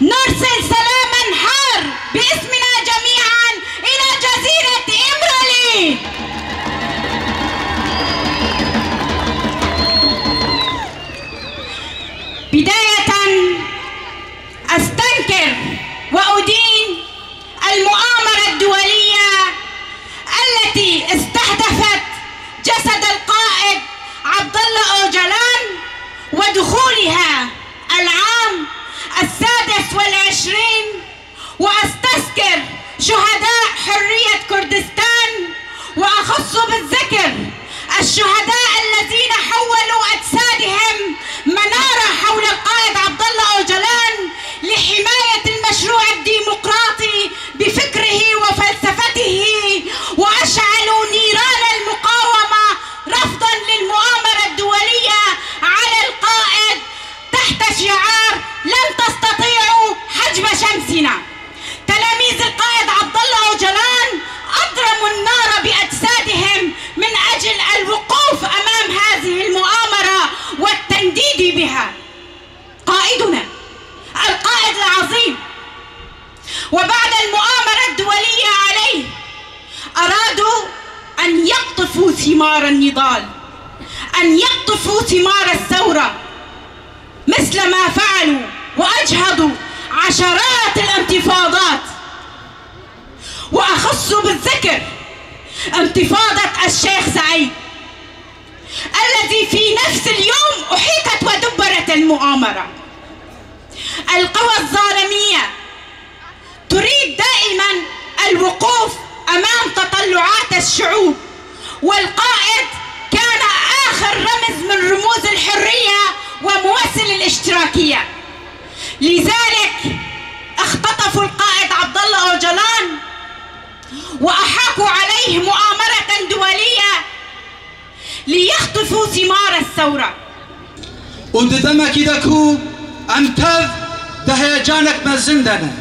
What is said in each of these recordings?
نرسل سلاما حار باسمنا جميعا إلى جزيرة إمرالي. بداية أستنكر وأدين المؤامرة الدولية التي استهدفت جسد القائد عبد الله أوجلان ودخولها العام 26، وأستذكر شهداء حرية كردستان، وأخص بالذكر الشهداء الذين حولوا أجسادهم منارة حول القائد عبد الله أوجلان لحماية المشروع الديمقراطي بفكره وفلسفته، وأشعلوا نيران المقاومة رفضا للمؤامرة الدولية على القائد تحت شعار لن تستطيعوا حجب شمسنا. تلاميذ القائد عبد الله أوجلان أضرموا النار بأجسادهم من أجل الوقوف أمام هذه المؤامرة والتنديد بها. قائدنا القائد العظيم وبعد المؤامرة الدولية عليه أرادوا أن يقطفوا ثمار النضال، أن يقطفوا ثمار الثورة، مثل ما فعلوا وأجهضوا عشرات الانتفاضات، وأخص بالذكر انتفاضة الشيخ سعيد الذي في نفس اليوم أحيطت ودبرت المؤامرة. القوى الظالمية تريد دائما الوقوف أمام تطلعات الشعوب، والقائد كان آخر رمز من رموز الحرية وممثل الاشتراكية. لذلك اختطفوا القائد عبد الله أوجلان وأحاكوا عليه مؤامرة دولية ليخطفوا ثمار الثورة. وددما كيدكو أمتذ دهيجانك مزندنا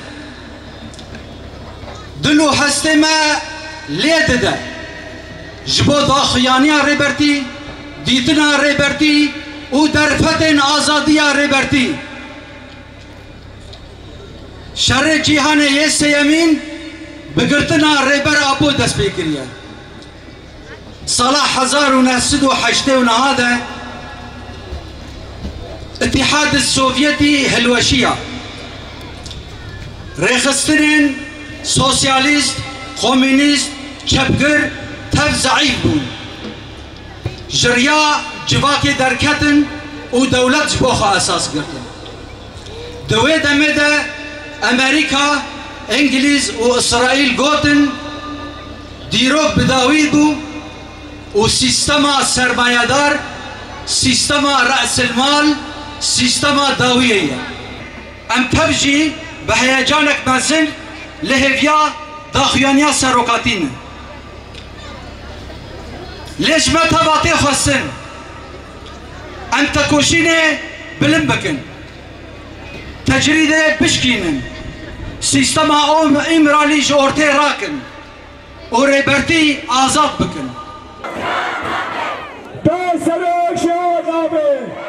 دلو حستما ليددا جبو داخيانيا ريبرتي ديتنا ريبرتي ودرفتن آزاديا ريبرتي شر جيهان يسي يمين بقرتنا ريبر أبو دس بيكريا صلاح 1908 هذا اتحاد السوفيتي هلوشية ريخسترين سوسياليست كومونيست چپگر تف ضعيف بون جريا جواكي دركتن و دولت جبوخا اساس گرتن دوی دمه ده امريكا انجليز و اسرائيل گوتن ديروك بداويد بو و سيستما سرمایه‌دار سيستما رأس المال سيستما داوية ام تبجي بهيجانك مازل لهفيا داخيانيا سروقاتين ليش ما تباطي خسن انت كوشينه بلمبكن تجريده بشكينن سيستما امرالي جورتي راكن وريبرتي آزاد بكن دسروك شاد آبه